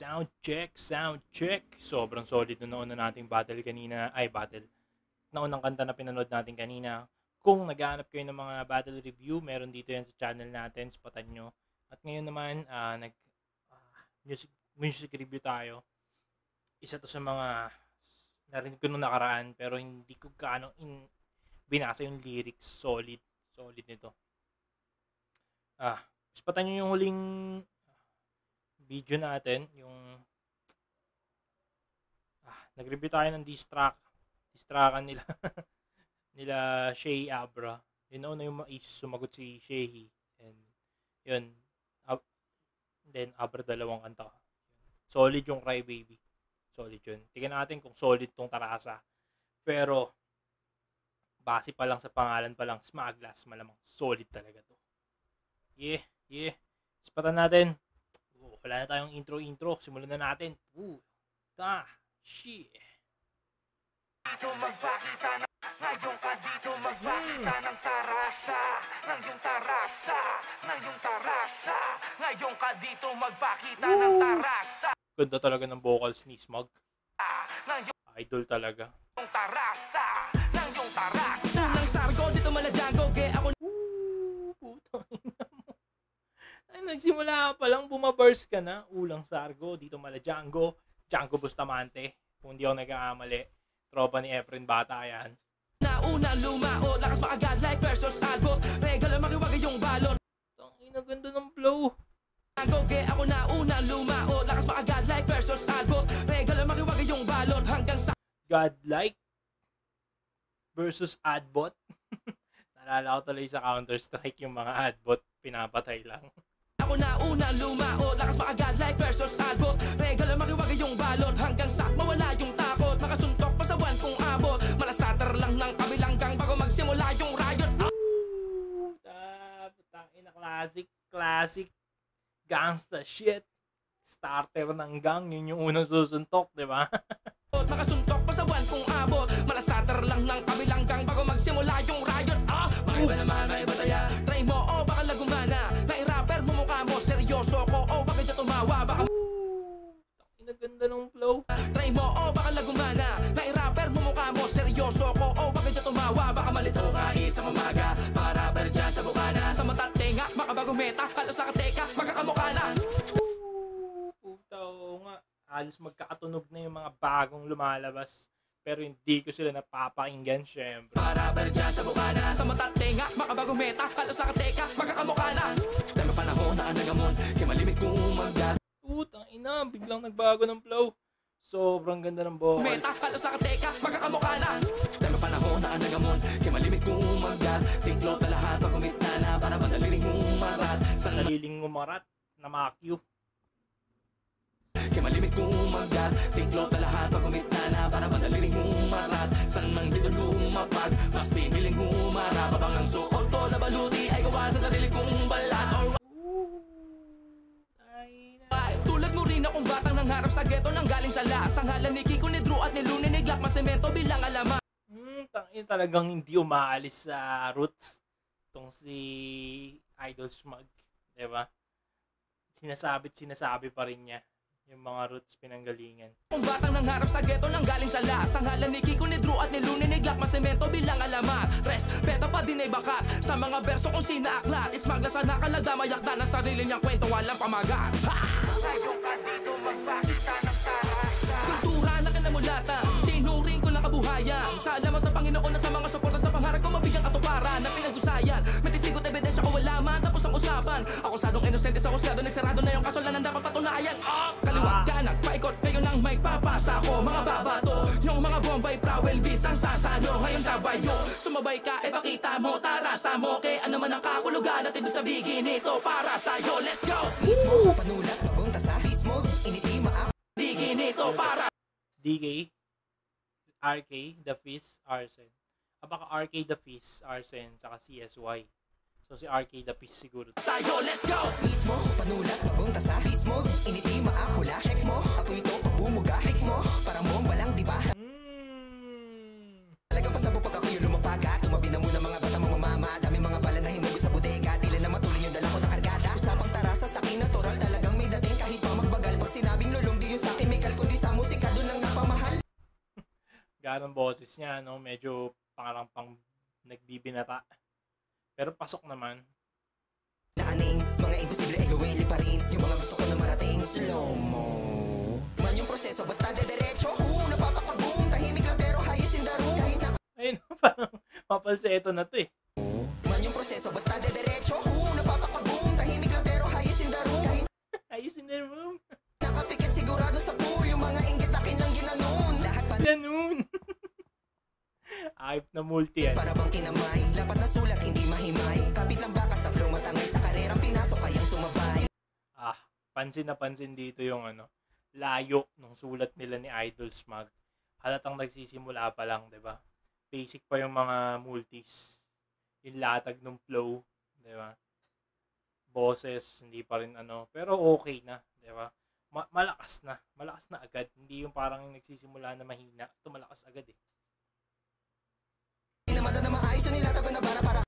Sound check, sound check. Sobrang solid na nauna nating battle kanina. Ay, battle. Naunang kanta na pinanood natin kanina. Kung naghahanap kayo ng mga battle review, meron dito yan sa channel natin. Spatan nyo. At ngayon naman, music review tayo. Isa to sa mga narinig ko nung nakaraan, pero hindi ko gaano binasa yung lyrics. Solid nito. Spatan nyo yung huling video natin, yung nag-review tayo ng distrackan nila nila Shehi Abra. Yun na yung sumagot si Shehi, and yun, then Abra dalawang kanta. Solid yung Cry Baby, solid yun. Tingnan natin kung solid tong Tarasa, pero base pa lang sa pangalan pa lang, Smaglas, malamang solid talaga to. Yeah, spatan natin. Wala na tayong intro. Simulan na natin. Shit. Dito magpakita na ngayon ka dito magpakita ng Tarasa. Ngayon ka dito magpakita ng Tarasa. Ganda talaga ng vocals ni Smog. Idol talaga. Tarasa. Unang sargo dito malajango kaya ako. Putang ina mo. Ay, nagsimula pa lang, bumaburs ka na. Ulang Sargo, dito mala Django Bustamante. Kung di ako nag-aamali, tropa ni Efren Bata yan. Nauna lumao, lakas makagad like versus albot. Regalo makiwagay yung balon. Ang ina, ganda ng flow. Ako nauna lumao, lakas makagad like versus albot. Regalo makiwagay yung balon hanggang sa godlike versus adbot. Naalala ko tuloy sa Counter-Strike yung mga adbot, pinapatay lang. Ako nauna lumao, lakas makagad like versus albot. Regalo makiwagay yung balot hanggang sa mawala yung takot. Makasuntok pa sa buwan kung abot. Malastater lang ng kabilang gang bago magsimula yung riot. Ina, classic gangsta shit. Starter ng gang, yun yung unang susuntok, di ba? Makasuntok pa sa buwan kung abot. Malastater lang ng kabilang gang bago magsimula yung riot. Maiba naman, maiba taya. Try mo, baka lagumana. Nai-rapper mo mukha mo, seryoso ko, bakit siya tumawa, baka Ganda ng flow. try mo, baka lagumana. Nai-rapper mo mukha mo, seryoso ko, bakit siya tumawa, baka malito ka isang umaga. Mga rapper dyan sa bukana. Sa mata't tenga, makabagong meta, halos nakateka, magkakamukha na. Puta, oo nga. Halos magkakatunog na yung mga bagong lumalabas. Pero hindi ko sila napapakinggan, syempre. Mga rapper dyan sa bukana. Sa mata't tenga, makabagong meta, halos nakateka, magkakamukha na. Dami panahon na anagamon, kaya malimit kong umagat. Putang ina, biglang nagbago ng flow. Sobrang ganda ng vocals. Meta, halos nakateka, magkakamukha na. Dami panahon na anagamon, kaya malimit kong umagat. Tiklot na lahat, pag-umit na para madaliling umarat. Naliling umarat na makyu. Kaya malimit kong umagat. Tiklot na lahat, pag-umit na para madaliling umarat. San mang dito lumapag, mas piniling umarap. Habang ang suot ko na baluti ay gawa sa sarili kong balat. Tulad mo rin akong batang nangharap sa ghetto nang galing sa las. Ang halan ni Kiko, ni Drew at ni Lune, ni Glock, masemento bilang alamat. Tangin, talagang hindi umaalis sa roots itong si Idol Smug, diba? Sinasabi pa rin niya yung mga roots pinanggalingan. Kung batang nangharap sa ghetto nang galing sa las. Ang halan ni Kiko, ni Drew at ni Lune, ni Glock, masemento bilang alamat. Respeto pa din ay bakat sa mga berso kung sinaaklat. Ismaglas na nakalagda, mayakda ng sarili niyang kwento, walang pamagat. Ngayon ka dito magpakita ng Tarasa. Kultura na kinamulatan, tinuring ko ng kabuhayan. Salamat sa Panginoon at sa mga suporta sa pangarap ko, mabigyang katuparan na pinag-usayan. May testigo at ebidensya ko wala man, tapos ang usapan. Ako sadong inosente sa husgado, nagsarado na yung kasalanan dapat patunayan. Kaliwat ka, nagpaikot, ngayon ang may papasa ko. Mga babato, yung mga bombay prawel bisang sasano. Ngayon sabayo, sumabay ka, pakita mo, Tarasa mo. Kaya ano man ang kakulugan at ibig sabihin nito para sa'yo. Let's go! Mismo, panulat, bagong tasa, mismo, initima ako. Bigin ito para DK, RK, The Fizz, Arsen. Baka RK, The Fizz, Arsen, saka CSY. So si RK, The Fizz siguro. sa'yo. Let's go! Mismo, panulat, bagong tasa, mismo, initima ako, check mo. Ako ito, pabumuga, hik mo. Parang bomba lang, di ba? Talagang pasabog pag ako yung lumapaga. Tumabi na muna mga bata mamamama. Dami mga bala na hinugot sa bodega. Tila na matulin yung dala ko na kargada. Usapang Tarasa, sa akin natural. Talagang may dating kahit pa magbagal. Pag sinabing lulong pagka ng boses niya, no, medyo parang pang nagbibinata. Pero pasok naman. Naaning, mga imposible ay gawin liparin. Yung mga gusto ko na marating, slow-mo. Man yung proseso, basta de-derecho. Napapakaboom, tahimik lang pero highest in the room. Kahit na Ayun, parang mapalseto na to eh. man yung proseso, basta de-derecho. Napapakaboom, tahimik lang pero highest in the room. Kahit Ayos in the room. nakapikit sigurado sa pool. Yung mga inggit akin lang ginanon. Lahat pa Ganun. Ayop na multi yan. para bang kinamay. Lapat na sulat, hindi mahimay. Kapit lang baka sa flow matangay. Sa karerang pinasok kayang sumabay. Pansin na pansin dito yung layo ng sulat nila ni Idol Smug. Halatang nagsisimula pa lang, 'di ba? Basic pa yung mga multis. Yung latag ng flow, 'di ba? Boses, hindi pa rin pero okay na, 'di ba? Malakas na agad. Hindi yung parang nagsisimula na mahina. Ito malakas agad eh. Pinamada na maayos na nilatago na para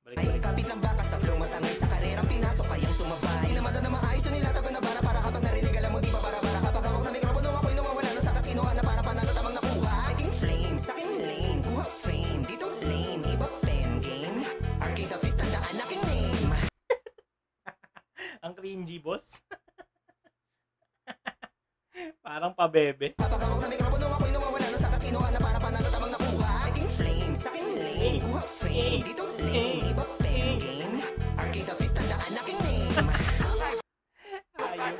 Balik. kapit lang baka sa flow matangay. Sa karerang pinasok kayang sumabay. Pinamada na maayos na nilatago na para kapag narinig alam mo di ba para kapag hawak na mikropono ako'y nawawala na sa katinuan na para panalo tamang nakuha. Aking flame, sa aking lane, kuha fame. Dito lane, iba pen game. Arcade the fist, tandaan aking name. Ang cringy, boss. Parang pabebe. Kapag hawak na mikropono ako'y nawawala na sa katinuan na para panalo tamang nakuha. Aking flame, sa aking lane, kuha fame. Dito lane, iba pen game. Arcade the fist, tandaan aking name. Ayun.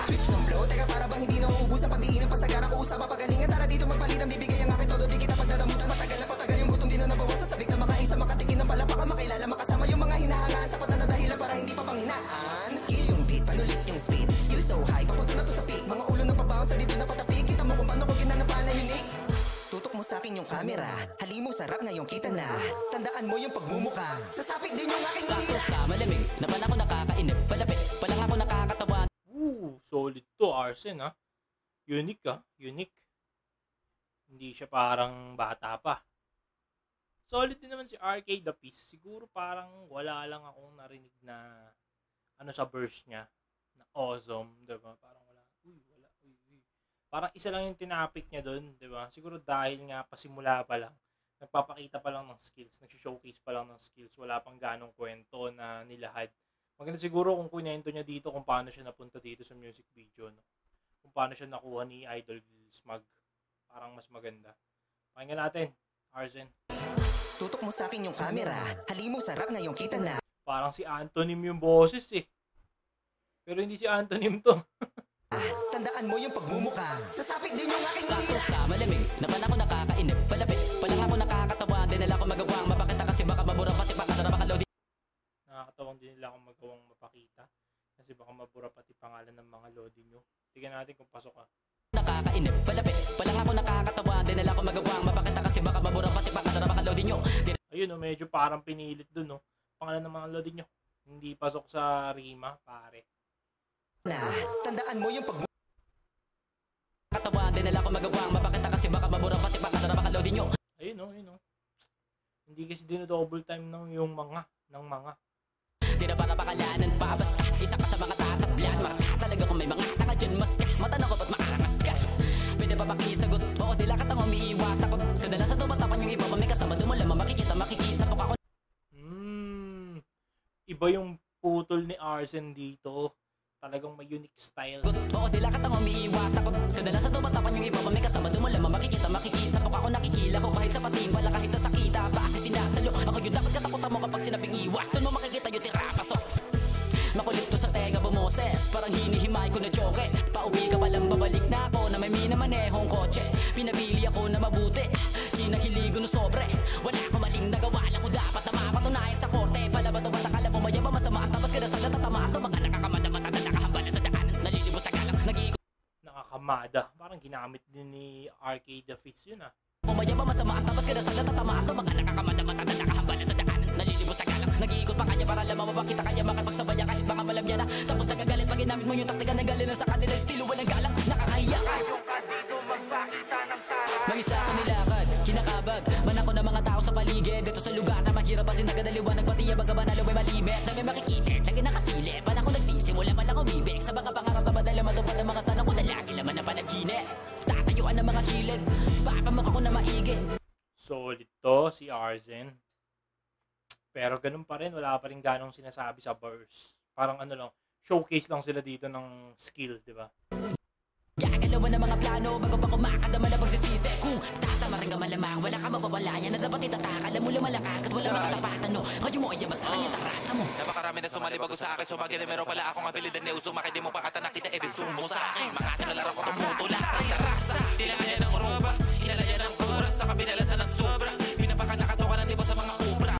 Switch ng blow, teka para bang hindi na uubos ang pagdiin ng pasagara ko usap papagalingan. Tara dito magpalitan, bibigay ang aking todo. Di kita pagdadamutan, matagal na patagal yung gutom. Di na nabawasan, sabik na makain sa makatikin ng palapaka. Makilala, makasama yung mga hinahangaan. Sapat na dahilan para hindi pa panghinaan. Kill yung beat, panulit yung speed. Skill so high, papunta na to sa peak. Mga ulo ng pabawas sa dito na patapik. Kita mo kung paano ko ginanapan na unique. Tutok mo sa akin yung camera. Halimo sarap ngayong kita na. Tandaan mo yung pagmumuka. Sasapit din yung aking Sakto hira. sa malamig, na pa ako nakakainip. Palapit, palang ako nakakatawa. Solid to, Arsen, ha? Unique, ha? Unique. Hindi siya parang bata pa. Solid din naman si RK The Peace. Siguro parang wala lang akong narinig na sa verse niya. Na awesome, diba? Parang wala. Wala. Parang isa lang yung tinapik niya doon, diba? Siguro dahil nga pasimula pa lang. Nagpapakita pa lang ng skills. Nag-showcase pa lang ng skills. Wala pang ganong kwento na nilahad. Maganda siguro kung kunento niya dito kung paano siya napunta dito sa music video, no? Kung paano siya nakuha ni Idol Smug. Parang mas maganda. Pakinggan natin, Arsen. Tutok mo sa akin yung camera. Halimo sarap ngayong kita na. Parang si Antonym yung boses eh. Pero hindi si Antonym to. Tandaan mo yung pagmumuka. Sasapit din yung aking Sakto hira. sa malamig, na pa ako nakakainip. Palapit, palang ako nakakatawa. Di nila ako magawang mapakita kasi baka mabura pati pakatara baka loading. Nakakatawang din nila akong magawang mapakita. Kasi baka mabura pati pangalan ng mga loading nyo. Tignan natin kung pasok ka. Nakakainip, palapit, palang ako nakakatawa. Di nila ako magawang mapakita kasi baka mabura pati pakatara baka loading nyo. Ayun, medyo parang pinilit dun, no? Pangalan ng mga loading nyo. Hindi pasok sa rima, pare. Na, tandaan mo yung pagmumuka. Katawa, di nila ako magawang mapakita kasi baka mabura pati pakatara baka loading nyo. Ayun, no? Hindi kasi double time yung mga. Di na para pakalanan pa, basta isa ka sa mga tatablan. Marka talaga kung may mga tanga dyan, mas ka. Matanong ko ba't makarangas ka? Pwede ba makisagot? Oo, di lang katang umiiwas. Takot, kadalasan tumatapan yung iba. May kasama dumalaman, makikisapok ako. Iba yung putol ni Arsen dito. Talagang may unique style. Oo, di lang katang umiiwas. Takot, kadalasan tumatapan yung iba. May kasama dumalaman, makikisapok ako. Nakikila ko kahit sa pating pala, kahit nasakita pa aki sinasalo. Ako yung dapat katakutan mo kapag sinabing iwas. Doon mo makikita yung tirapasok. Makulit to sa tenga bumoses, parang hinihimay ko na choke. Pauwi ka palang babalik na ako na may minamanehong kotse. Pinabili ako na mabuti, kinahiligo no sobre. Wala ko maling nagawa, lang ko dapat na mapatunayan sa korte. Palabato ba't akala mo mayabang masama at tapos ka na sa latatamaan to. Mga nakakamada-mata na nakahambala sa daanan. Nalilibos na galang, nag-iikot. Nakakamada. Parang ginamit din ni RK The Fizz yun ah. Umayabang masama at tapos ka na sa latatamaan to. Mga nakakamada-mata na nakahambala sa daanan. Nalilibos na galang, nag-iikot pa kanya para lamang mabakita kaya makipagsabaya kahit baka malam niya na. Tapos nagagalit pag ginamit mo yung taktika ng galing na sa kanila. Estilo walang galang, nakakahiya ka. Mag-isa ako nilakad, kinakabag. Man ako ng mga tao sa paligid. Dito sa lugar na mahirap kasi nagadaliwanag. Pati yung baga manalo ay malimit. Na may makikita, lagi nakasilip. Pan ako nagsisimula palang umibig. Sa mga pangarap na madala matupad ang mga sana ko na lagi laman na panaginip. Tatayuan solid to, si Arzen. Pero ganun pa rin, wala pa rin ganong sinasabi sa verse. Parang ano lang, showcase lang sila dito ng skill, di ba? Gagalawan ng mga plano bago pa kumakadama na pagsisisi. Kung tatama rin ka malamang, wala ka mapapala yan na dapat itatakal. Alam mo lang malakas, kat wala makatapatan no. Ngayon mo ay yabas yung tarasa mo. Napakarami na sumali bago sa akin. Sumagi na meron pala akong abilidad na usumaki. Di mo pa kata nakita, mo sa akin. Mga tinalaro ko tumutula. Tarasa, tinakaya ng roba. Inalaya ng oras sa kabinalasan ng sobra. Pinapaka nakatoka ng tipo sa mga obra.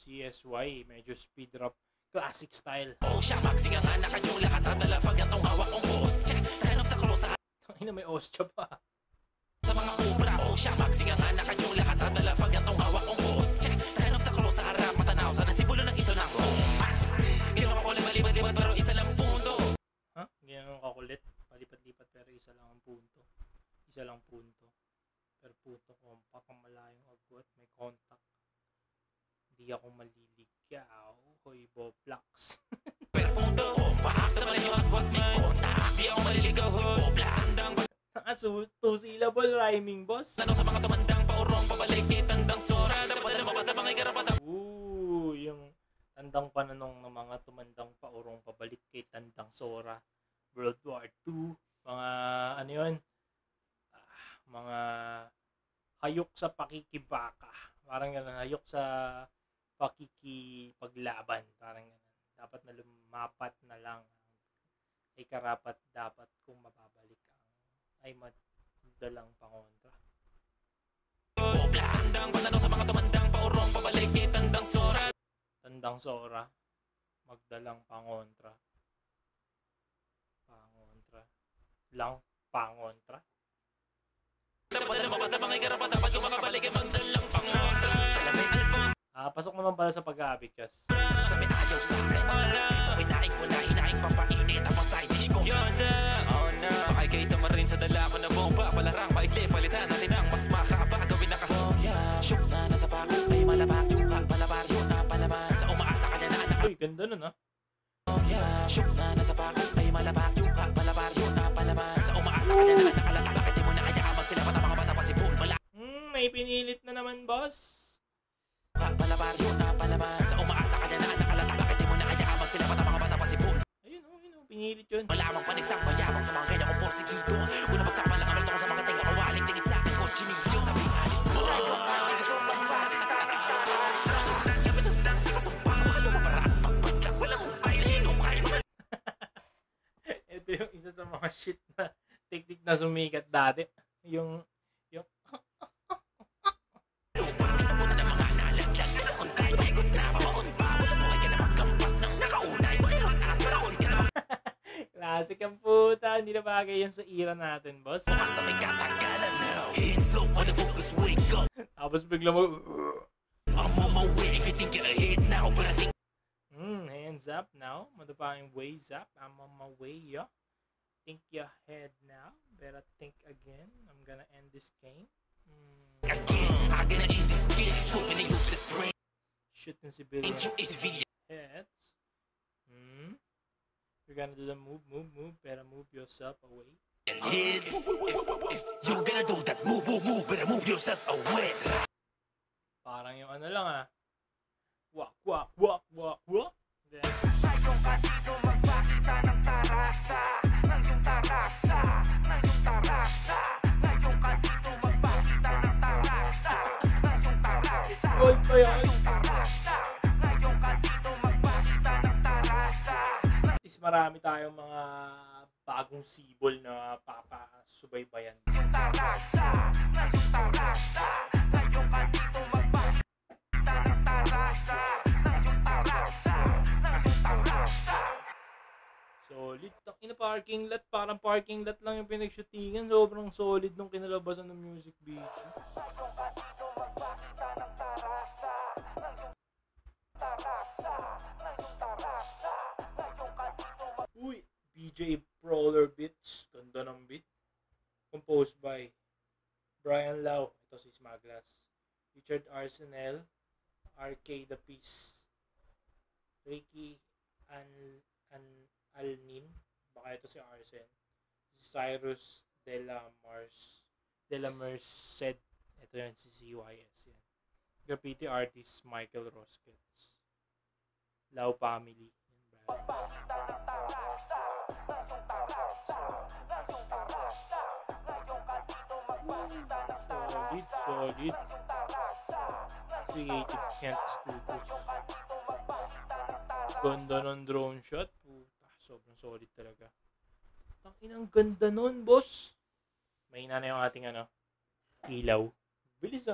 CSY, medyo speed rap. Classic style. Oh, siya magsinga nga na kayong lakat. Tadala pag yatong hawak kong ostya. Sign of the cross sa Ina, may ostya pa. sa mga obra. Oh, siya magsinga nga na kayong lakat. Tadala pag yatong hawak kong ostya. Sign of the cross sa harap. Matanaw sa nasibulo ng ito ng kompas. Ginawa ko lang malibad-libad pero isa lang punto. Ha? Ganyan kakulit. Palipat-lipat pero isa lang ang punto. Isa lang punto. Per punto kompak ang malayong agwat. May contact. Hindi ako maliligaw. Hoy, Boblax. Per punto kompak. Sa malayong agwat may kontak. Di ako maliligaw. Hoy, Boblax. Two syllable rhyming, boss. Tanong sa mga tumandang paurong pabalik kay tandang sora. Dapat na mapatlamang ay garapata. Yung tandang pananong ng mga tumandang paurong pabalik kay tandang sora. World War II. Mga ano yun? Mga hayok sa pakikibaka. Parang gano'n. Hayok sa pakikipaglaban. Parang gano'n. Dapat na lumapat na lang. Ay karapat dapat kung mababalik ang ay madalang pangontra. Handang pananong sa mga tumandang paurong pabalik kay tandang sora. Tandang sora. Magdalang pangontra. Pangontra. Lang pangontra. Dapat na mapatlamang ay garapata. Pag yung makabalik ay magdalang pangontra. Salamin alfa. Pasok naman pala sa pag-aabikas. Sabi ayaw sa akin. Ito hinaing ko na hinaing pampainit. Tapos side dish ko. Oh no. Bakay kayo tamarin sa dala ko na bomba. Palarang paikli palitan natin ang mas makaba. Gawin na kahong shook na nasa pako. Ay malabak yung ka. Palabar yun ang palaman. Sa umaasa ka na anak. Uy, ganda nun ha. Shook na nasa pako. Ay malabak yung ka. Palabar yun ang palaman. Sa umaasa ka na anak. Alata bakit di mo na hayaan sila pata mga bata pa si Bull. May pinilit na naman, boss. Palabar yun ang palaman. Sa umaasa ka na anak. Alata bakit di mo na hayaan sila pata mga bata pa si Bull. Ayun, pinilit yun. Malamang panisang mayabang sa mga ganyan kong porsigido. Una pagsama lang amal ko sa mga tinga kawaling tingin sa akin kotsinilyo. Sabi halis mo sundan kami sundang sa kasumpang. Baka lumaparaan pagpaslang walang humpay na hinukay mo. Ito yung isa sa mga shit na technique na sumikat dati. Yung Lupa, ito muna ng mga nalaglag. Ito kung tayo paikot na pamaon pa. Wala buhay ka na magkampas ng nakaunay. Makilot at paraon ka na classic ang puta. Hindi na bagay yan sa era natin, boss. mukha sa may katanggalan now. Hands up, wanna focus, wake up. Tapos bigla mo, I'm on my way if you think you're ahead now. But I think hands up now. Motherfucking ways up. I'm on my way, yeah. Think your head now. Better think again. I'm gonna end this game. again, I'm gonna end this game. Too many useless brain. Shooting civilian Ain't you is video. heads. You're gonna do the move. Better move yourself away. Heads. If you gonna do that, move, better move yourself away. Parang yung ano lang ah. Wak. Then, Ngayon ka dito magpakita ng tarasa. Ngayon tarasa. Ngayon tarasa. Ngayon ka dito magpakita ng tarasa. Ngayon tarasa. gold pa yan. Ngayon tarasa. Ngayon ka dito magpakita ng tarasa. At least marami tayong mga bagong sibol na papasubaybayan. Ngayon tarasa. Ngayon tarasa. Ngayon ka dito magpakita ng tarasa. Ngayon tarasa. Ngayon tarasa. Solid. Ina parking lot. Parang parking lot lang yung pinag-shootingan. Sobrang solid nung kinalabasan ng music video. Ngayon ka dito magpakita ng tarasa. Ngayon tarasa. Ngayon tarasa. Ngayon ka dito Uy! BJ Brawler Beats. Ganda ng beat. Composed by Brian Lau. Ito si Smaglas. Richard Arsenal. RK The Peace. Ricky Alnin. Baka ito si Arsen. Cyrus De La Merced. Ito yan, si CYS. Yan. Graffiti artist Michael Rosquets. Lau Family. Yan, Brad. Solid. Creative Kent Studios. Ganda ng drone shot. Puta, sobrang solid talaga. Ang ganda nun, boss. Mahina na yung ating ilaw. Bilis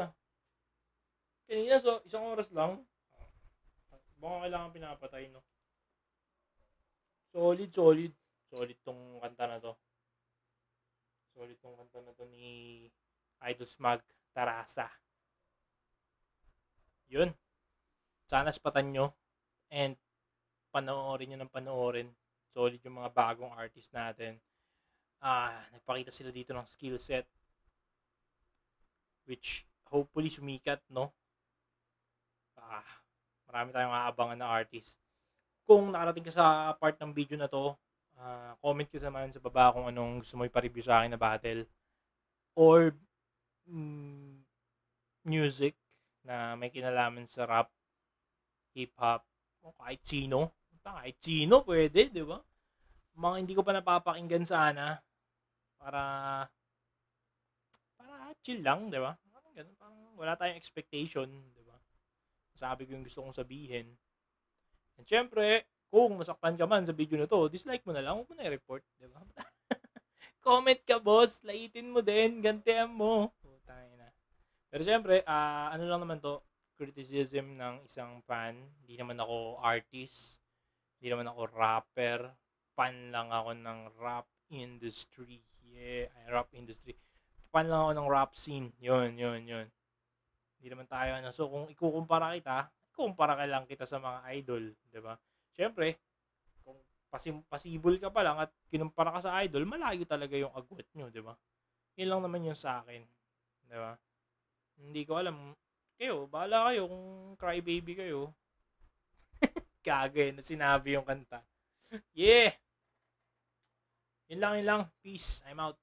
Kanina, isang oras lang. Baka kailangan pinapatay, no? Solid. Solid tong kanta na to. Solid tong kanta na to ni Idol Smag Tarasa. Yun. Sana spatan nyo. And panoorin nyo ng panoorin. Solid yung mga bagong artist natin. Nagpakita sila dito ng skill set. Which hopefully sumikat, no? Marami tayong aabangan na artist. Kung nakarating ka sa part ng video na to, comment ka naman sa baba kung anong gusto mo ipa-review sa akin na battle. Or music na may kinalaman sa rap, hip-hop, o kahit sino. Kahit sino pwede, di ba? Mga hindi ko pa napapakinggan sana para chill lang, di ba? Parang wala tayong expectation, di ba? Sabi ko yung gusto kong sabihin. And syempre, kung nasaktan ka man sa video na to, dislike mo na lang, huwag mo na i-report, di ba? Comment ka, boss. Laitin mo din, gantihan mo. Putangina. Pero syempre, ano lang naman to, criticism ng isang fan. Hindi naman ako artist. Hindi naman ako rapper. Fan lang ako ng rap industry. Yeah, rap industry. Fan lang ako ng rap scene. Yun. Hindi naman tayo, So, kung ikukumpara ka lang kita sa mga idol. Diba? Siyempre, kung pasibol ka pa lang at kinumpara ka sa idol, malayo talaga yung agwat nyo. Diba? Yun lang naman yung sa akin. Diba? Hindi ko alam. Kayo, bahala kayo kung crybaby kayo. Kagay na sinabi yung kanta. Yeah! Yun lang. Peace. I'm out.